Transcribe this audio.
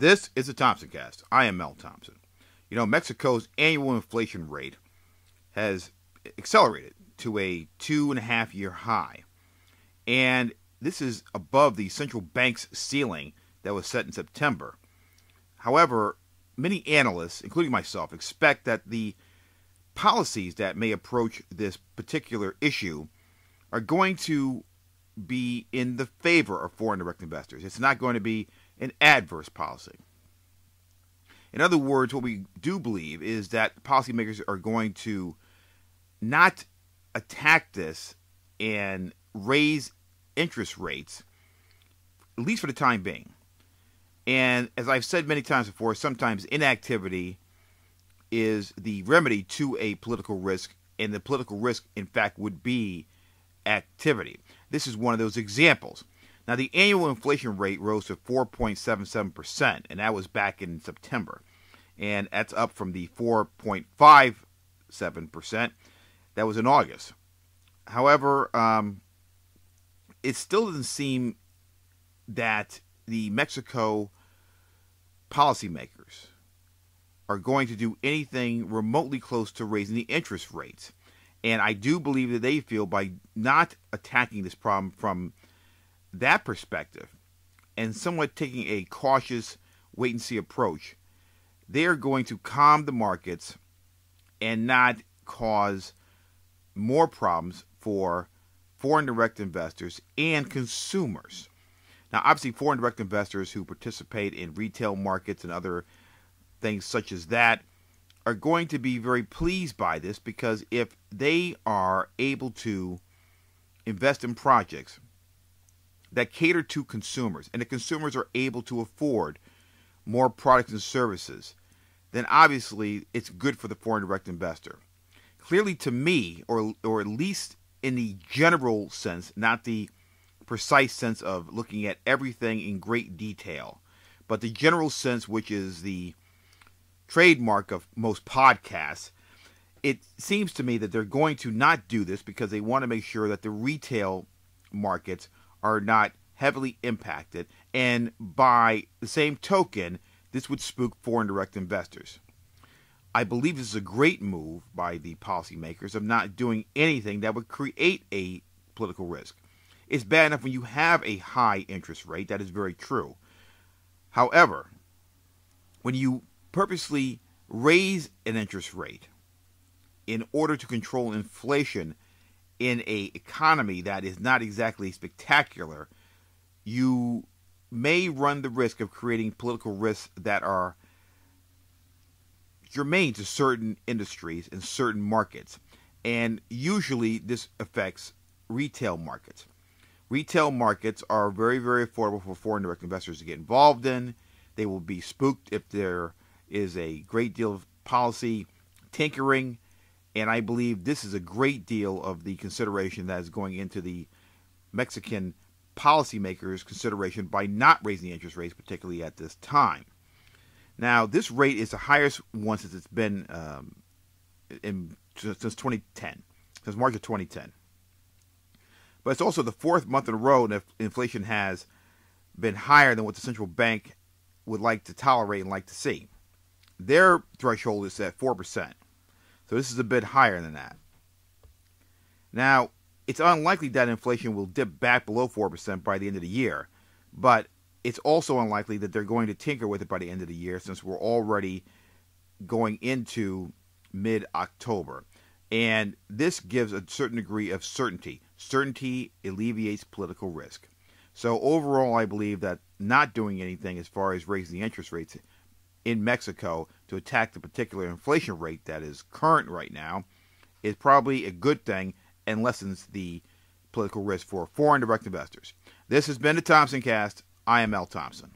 This is the Thompson Cast. I am Mel Thompson. You know, Mexico's annual inflation rate has accelerated to a 2.5-year high. And this is above the central bank's ceiling that was set in September. However, many analysts, including myself, expect that the policies that may approach this particular issue are going to be in the favor of foreign direct investors. It's not going to be an adverse policy. In other words, what we do believe is that policymakers are going to not attack this and raise interest rates, at least for the time being. And as I've said many times before, sometimes inactivity is the remedy to a political risk, and the political risk, in fact, would be activity. This is one of those examples. Now, the annual inflation rate rose to 4.77%, and that was back in September. And that's up from the 4.57% that was in August. However, it still doesn't seem that the Mexico policymakers are going to do anything remotely close to raising the interest rates. And I do believe that they feel by not attacking this problem from that perspective and somewhat taking a cautious wait-and-see approach, they are going to calm the markets and not cause more problems for foreign direct investors and consumers. Now, obviously, foreign direct investors who participate in retail markets and other things such as that are going to be very pleased by this, because if they are able to invest in projects that cater to consumers, and the consumers are able to afford more products and services, then obviously it's good for the foreign direct investor. Clearly, to me, or at least in the general sense, not the precise sense of looking at everything in great detail, but the general sense, which is the trademark of most podcasts, it seems to me that they're going to not do this because they want to make sure that the retail markets are not heavily impacted, and by the same token, this would spook foreign direct investors. I believe this is a great move by the policymakers of not doing anything that would create a political risk. It's bad enough when you have a high interest rate. That is very true. However, when you purposely raise an interest rate in order to control inflation in an economy that is not exactly spectacular, you may run the risk of creating political risks that are germane to certain industries and certain markets. And usually this affects retail markets. Retail markets are very, very affordable for foreign direct investors to get involved in. They will be spooked if there is a great deal of policy tinkering. And I believe this is a great deal of the consideration that is going into the Mexican policymakers' consideration by not raising the interest rates, particularly at this time. Now, this rate is the highest one since it's been since 2010, since March of 2010. But it's also the fourth month in a row that inflation has been higher than what the central bank would like to tolerate and like to see. Their threshold is at 4%. So this is a bit higher than that. Now, it's unlikely that inflation will dip back below 4% by the end of the year, but it's also unlikely that they're going to tinker with it by the end of the year, since we're already going into mid-October. And this gives a certain degree of certainty. Certainty alleviates political risk. So overall, I believe that not doing anything as far as raising the interest rates in Mexico to attack the particular inflation rate that is current right now is probably a good thing and lessens the political risk for foreign direct investors. This has been the Thompson Cast. I am Mel Thompson.